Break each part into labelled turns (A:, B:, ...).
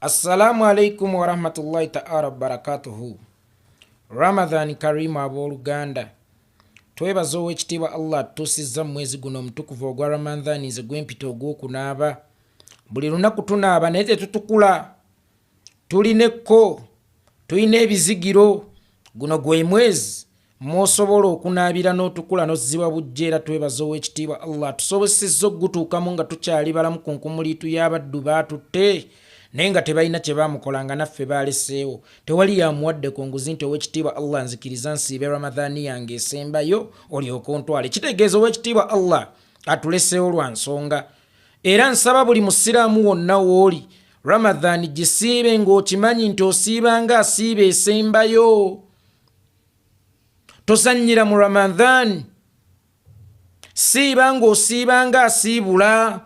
A: Assalamu alaikum wa rahmatullahi ta'ala barakatuhu. Ramadan Karim abooluganda. Twebaza ow'ekitiibwa Allah atuusizza mu mwezi guno omutukuvu ogwa Ramadan nze gw'empita ogw'okunaaba. Buli lunaku tunaaba naye tetutukula. Tulineko, tulina ebizigiro. Guno gwe mwezi mw'osobola okunaabira n'otukula n'ozziba bujje era twebaza ow'ekitiibwa Allah tusobozesezza okugutuukamu nga tukyali balamu ku nkumuliitu y'abaddu baatutte. Naye nga tebalina kye baamukolanga naffe baaleseewo. Tewali yamuwadde ku nguzi nti ow'ekitiibwa Allah nzikiriza nsiibe Ramadhaani yange esembayo olyoke ontwale. Kitegeeza ow'ekitiibwa Allah atuleseewo lwa nsonga. Era nsaba buli musiraamu wonna w'oli Ramadhaani gisiibe ng'okimanyi nti osiibanga asiiba esembayo. Tosanyira mu Ramadhaani. Siiba ng'osiibanga asiibula.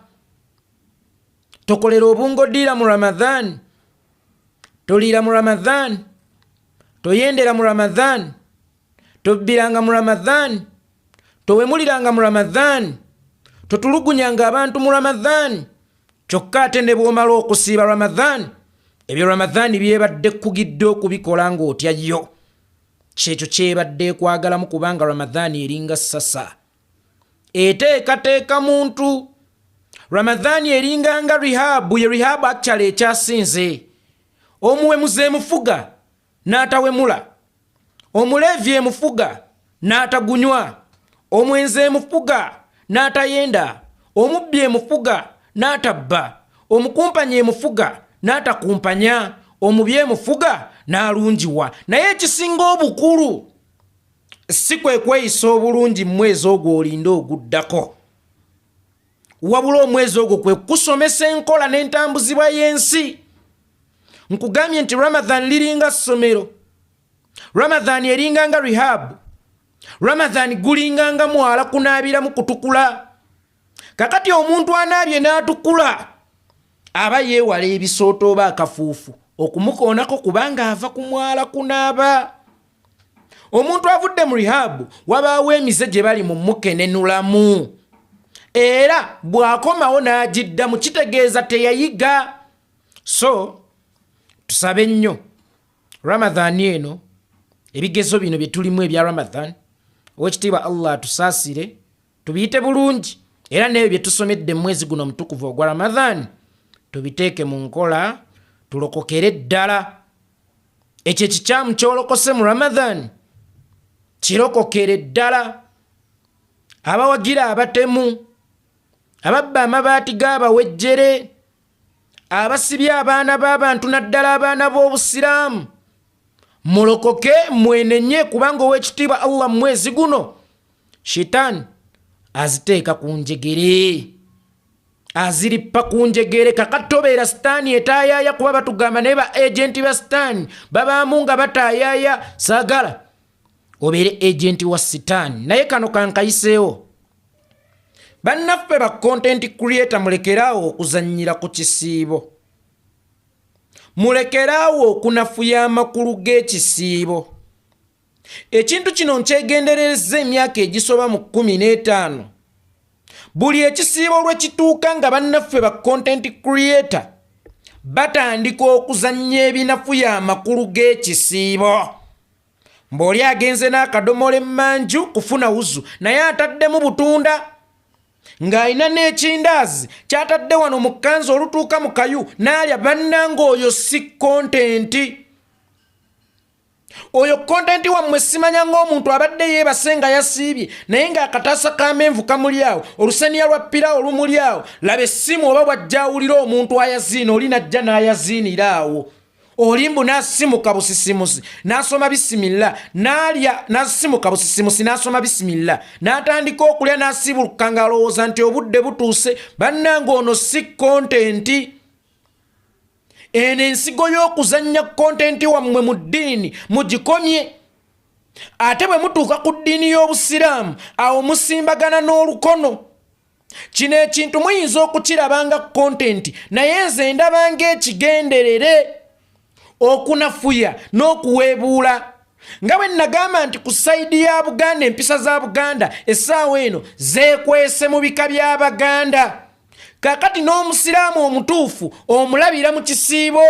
A: Tokolera obungoddiira mu Ramadhan, toliira mu Ramadhan, toyendera mu Ramadhan, tobbiranga mu Ramadhan, towemuliranga mu Ramadhan, totulugunyanga abantu mu Ramadhan. Kyokka ate ne bw'omala okusiiba Ramadhan, ebyo Ramadhan byebadde kugidde okubikola ng'otya yo. Kyekyo kyebadde kwagalamu kubanga Ramadhan eringa sasa. Eteekateeka muntu. Ramadhani eringanga rehab, ye rehab actually ekyasinze. Omuwe muze mufuga n'atawemula. Omulevye mufuga n'atagunywa. Omwenze mufuga n'atayenda. Omubbi mufuga n'atabba. Omukumpanye mufuga n'atakumpanya. Omubye mufuga n'alungiwa. Naye ekisinga obukulu si kwe kweyisa obulungi mu mwezi ogwo olinda oguddako. Wabula omwezi ogwo kwe kusomesa enkola n'entambuzibwa y'ensi. Nkugambye nti Ramadhan liringa ssomero. Ramadhan eringanga rehab. Ramadhan gulinganga mwala kunaabiramu kutukula. Kakati omuntu anaabye n'atukula aba yeewala ebisooto oba akafuufu okumukoonako kubanga ava ku mwala kunaaba. Omuntu avudde mu rehab wabaawo emize gye bali mu mukenenulamu. Era bw'akomawo n'agiddamu kitegeeza teyayiga. So tusabe nnyo Ramadhan eno ebigezo bino bye tulimu ebya Ramadhan ow'ekitiibwa Allah tusaasire tubiyite bulungi era n'ebyo bye tusomedde mu mwezi guno omutukuvu ogwa Ramadhan tubiteeke mu nkola tulokokere ddala. Ekyo ekikyamu kyolokose mu Ramadhan kirokokere ddala. Abawagira abatemu, ababba amabaati g'abawejjere, abasibye abaana b'abantu naddala abaana b'Obusiraamu, mulokoke mwenenye kubanga ow'ekitiibwa Allah mu mwezi guno shitaani aziteeka ku njegere, azirippa ku njegere. Kakati tobeera sitaani etaayaaya kuba batugamba naye ba agenti ba sitaani babaamu nga bataayaaya. Saagala obeere agenti wa sitaani. Naye kano kankayiseewo. Bannaffe ba content creator mulekeraawo okuzannyira ku kisiibo. Mulekeraawo okunafuya amakulu g'ekisiibo. Ekintu kino nkyegenderereza emyaka egisoba mu 15. Buli ekisiibo lwe kituuka nga bannaffe ba content creator batandika okuzannya ebinafuya amakulu g'ekisiibo. Mb'oli agenze n'akadomola emmanju kufuna wuzu naye ataddemu butunda. Ng'alina n'ekindaazi kyatadde wano mu kkanzu olutuuka mu kayu n'alya. Bannanga oyo si kontenti. Oyo kontenti wammwe simanya ng'omuntu abadde yeebase nga yasiibye naye ng'akataasa k'amenvu kamuli awo, olusaniya lwa ppirawo lumuli awo. Laba essimu oba bw'ajjaawulira omuntu ayaziina oli najja n'ayaziinira awo. Olimbu n'asimuka busisimusi n'asoma bisimilla n'alya n'asimuka busisimusi n'asoma bisimilla n'atandika okulya n'asibuluka ng'alowooza nti obudde butuuse. Bannanga ono si kontenti. Eno ensigo y'okuzannya kontenti wammwe mu ddiini mugikomye. Ate bwe mutuuka ku ddiini y'Obusiraamu awo musimbagana n'olukono. Kino ekintu muyinza okukirabanga kontenti naye nze ndabanga ekigenderere okunafuya n'okuweebuula. Nga bwe nagamba nti ku sayidi ya Buganda empisa za Buganda essaawa eno zeekwese mu bika by'Abaganda. kakati n'omusiraamu omutuufu omulabira mu kisiibo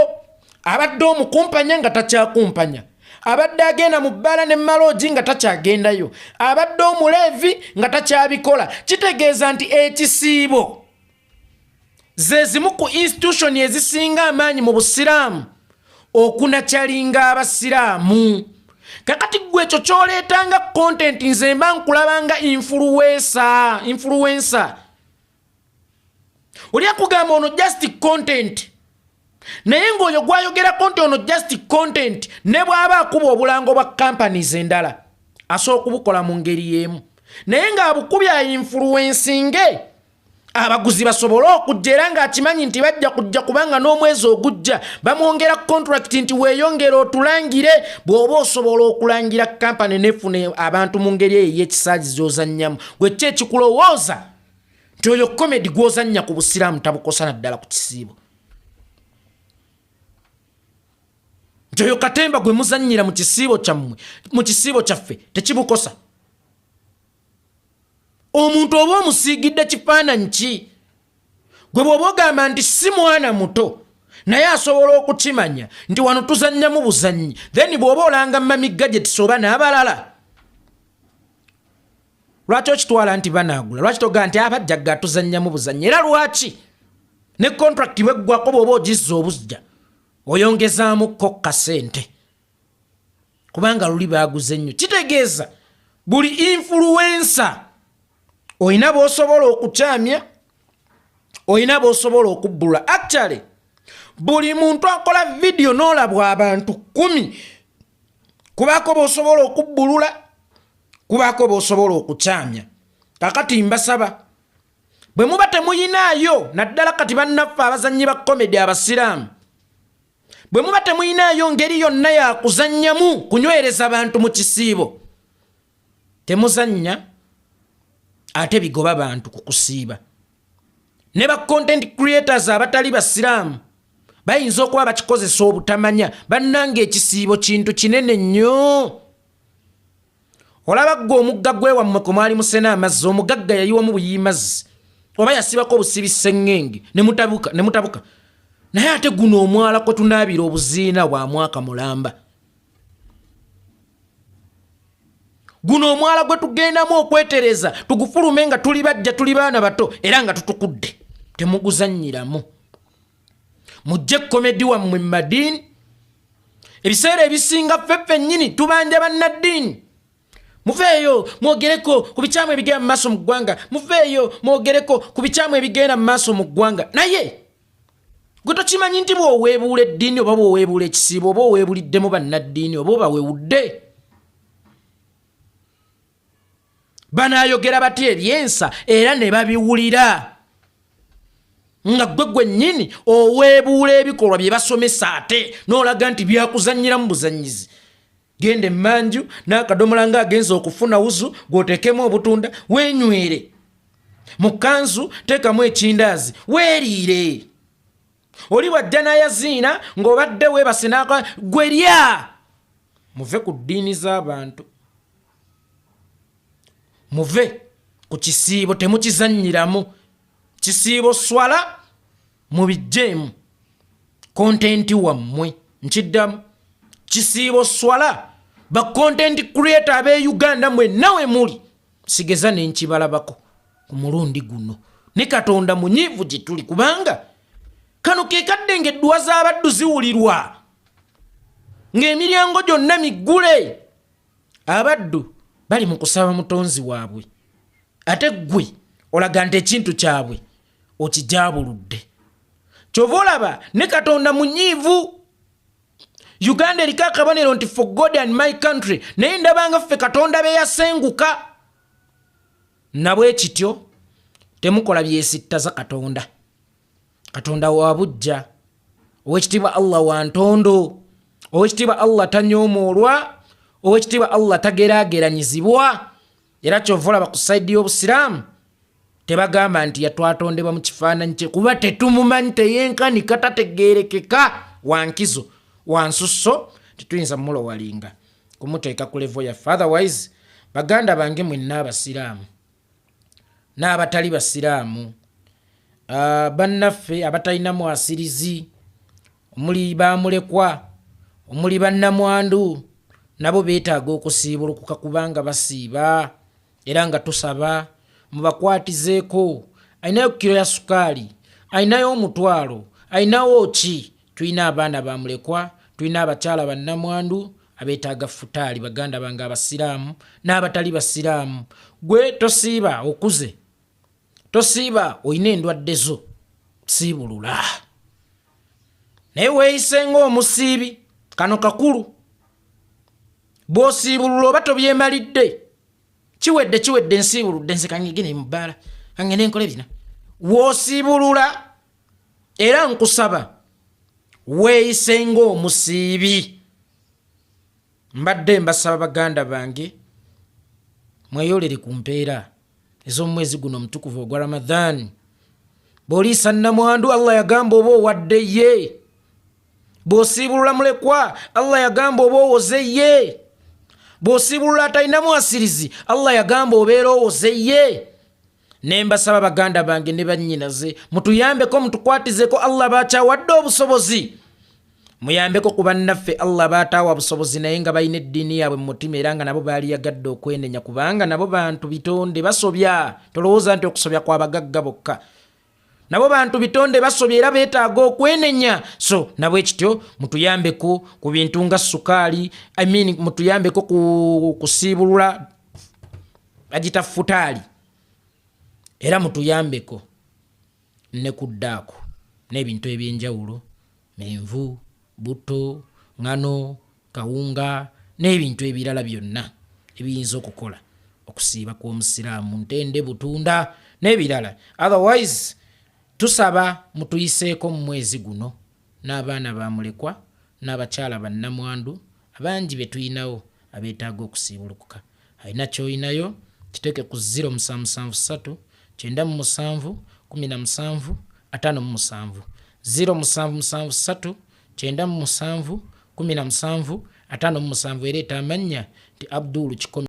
A: abadde omukumpanya nga takyakumpanya, abadde agenda mu bbala ne maloogi nga takyagendayo, abadde omuleevi nga takyabikola. Kitegeeza nti ekisiibo ze zimu ku institution ezisinga amaanyi mu busiraamu okunakyalinga abasiraamu. Kakati gwe ekyo kyoleetanga content nze mba nkulabanga influencer. Oli akugamba ono just content. Naye ng'oyo gwayogera content ono just content ne bw'aba akuba obulango bwa companies endala asobola okubukola mu ngeri y'emu. Naye ng'abukubya influencing abaguzi basobola okujja era ng'akimanyi nti bajja kujja kubanga n'omwezi ogujja bamwongera contract nti weeyongera otulangire. Bw'oba osobola okulangira kampani nefune abantu mu ngeri eyo y'ekisaazi z'ozannyamu, gwe ki ekikulowooza nti oyo comedy gw'ozannya ku busiraamu tabukosa naddala ku kisiibo? Nti oyo katemba gwe muzannyira mu kisiibo kyammwe, mu kisiibo kyaffe tekibukosa? Omuntu oba omusiigidde kifaananyi ki? Gwe bw'oba ogamba nti si mwana muto naye asobola okukimanya nti wano tuzannyamu buzannyi, then bw'oba olanga mami gadgets oba n'abalala, lwaki okitwala nti banaagula? Lwaki togaa nti abajjaga tuzannyamu buzannyi? Era lwaki ne contract bweggwako bw'oba ogizza obuzja oyongezaamuko kasente kubanga luli baaguze nnyo? Kitegeeza buli influencer oyina b'osobola okukyamya, oyina b'osobola okubbulula. Actually buli muntu akola video n'olabwa abantu 10 kubaako b'osobola okubbulula, kubaako b'osobola okukyamya. Kakati mbasaba bwe muba temuyinaayo, naddala kati bannaffe abazannyi ba comedy abasiraamu, bwe muba temuyinaayo ngeri yonna yakuzannyamu kunywereza bantu mu kisiibo, temuzannya ate bigoba bantu kukusiiba. Ne ba content creators abatali basiraamu bayinza okuba bakikozesa obutamanya. Bannange ekisiibo kintu kinene nnyo. Olaba gwe omugga gwe wammwe ku mwali musena amazzi, omugagga yayiwamu buyiimazzi oba yasibako obusibi sseŋŋenge ne mutabuka. Naye ate guno omwala kwe tunaabira obuziina bwa mwaka mulamba, guno omwala gwe tugendamu okwetereza tugufulume nga tuli bajja tuli baana bato era nga tutukudde, temuguzannyiramu. Mujje komedi wammwe Mudiini. Ebiseera ebisinga ffeffe nnyini tubanja bannaddiini. Muveeyo mwogereko ku bikyamu ebigenda mu maaso mu ggwanga, muveeyo mwogereko ku bikyamu ebigenda mu maaso mu ggwanga. Naye gwe tokimanyi nti bw'oweebuula eddiini oba bw'oweebuula ekisiibo oba oweebuliddemu bannaddiini oba obawewudde, banaayogera batya ebyensa era ne babiwulira nga gwe nnyini oweebuula ebikolwa bye basomesa ate n'olaga nti byakuzannyiramu buzannyizi. Genda emmanju n'akadomola ng'agenza okufuna wuzu gw'oteekemu obutunda weenywere, mu kkanzu teekamu ekindaazi weeriire. Oli wajja n'ayaziina ng'obadde weebase gwe lya. Muve ku ddiini z'abantu, muve ku kisiibo, temukizannyiramu. Kisiibo swala mubijjeemu kontenti wammwe. Nkiddamu, kisiibo swala ba content creator ab'e Uganda mwenna we muli, sigeza n'enkibalabako ku mulundi guno. Ne Katonda munyiivu gye tuli kubanga kano ke kadde ng'edduwa z'abaddu ziwulirwa ng'emiryango gyonna miggule. Abaddu bali mu kusaba mutonzi waabwe ate ggwe olaga nti ekintu kyabwe okijaabuludde. Kyova olaba ne Katonda munyiivu. Uganda eriko akabonero nti for God and my country, naye ndabanga ffe Katonda be yasenguka. Nabwe kityo temukola byesitta za Katonda. Katonda wa bujja, owekitiibwa Allah wa ntondo, owekitiibwa Allah tanyoomolwa, owekitiibwa Allah tageraageranyizibwa. Era kyova olaba ku sayidi y'obusiraamu tebagamba nti yatwatondebwa mu kifaananyi kye kuba tetumumanyi, teyenkanika, tategeerekeka, wankizo wansusso tetuyinza mumulowalinga kumuteeka ku level yaffe. Otherwise baganda bange mwenna abasiraamu n'abatali basiraamu, bannaffe abatalina mwasirizi omuli bamulekwa omuli bannamwandu nabo beetaaga okusiibulukuka kubanga basiiba era nga tusaba mubakwatizeeko. Ayinayo kilo ya sukaali, ayinayo omutwalo, ayinawo ki? Tulina abaana bamulekwa, tulina abakyala bannamwandu abeetaaga futaali, baganda bange abasiraamu n'abatali basiraamu. Gwe tosiiba okuze, tosiiba oyina endwadde zo, siibulula. Naye weeyise ng'omusiibi, kano kakulu. Bw'osiibulula oba tobyemalidde. Kiwedde nsiibuludde nze kangegene mu bbaala, kangende nkole bina. W'osiibulula era nkusaba weeyise ng'omusiibi. Mbadde mbasaba baganda bange mweyolere ku mpeera ez'omwezi guno omutukuvu ogwa Ramadhan. Bw'oliisa nnamwandu Allah yagamba oba owadde ye. Bw'osiibulula mulekwa Allah yagamba oba owoze ye. Bw'osiibulula atalina mwasirizi Allah yagamba obeera owoze ye. Ne mbasaba baganda bange ne bannyinaze mutuyambeko mutukwatizeko Allah bakyawadde obusobozi. Muyambeko ku bannaffe Allah baataawa busobozi naye nga balina eddiini yaabwe mu mutima era nga nabo baali yagadde okwenenya kubanga nabo bantu bitonde basobya. Tolowooza nti okusobya kwa bagagga bokka. Nabo bantu bitonde basobya era beetaaga okwenenya. So nabo ekityo mutuyambeko ku bintu nga sukaali, mutuyambeko ku kusiibulula agita futaali. Era mutuyambeko ne ku ddaaku n'ebintu eby'enjawulo, menvu, buto, ngano, kawunga n'ebintu ebirala byonna ebiyinza okukola okusiiba kw'omusiraamu, ntende, butunda n'ebirala. Otherwise tusaba mutuyiseeko mu mwezi guno n'abaana bamulekwa n'abakyala bannamwandu abangi be tuyinawo abeetaaga okusiibulukuka. Alina ky'oyinayo kiteeke ku 0773 97 17 57 0773 97 17 57 ereeta amannya nti Abdul Kikono.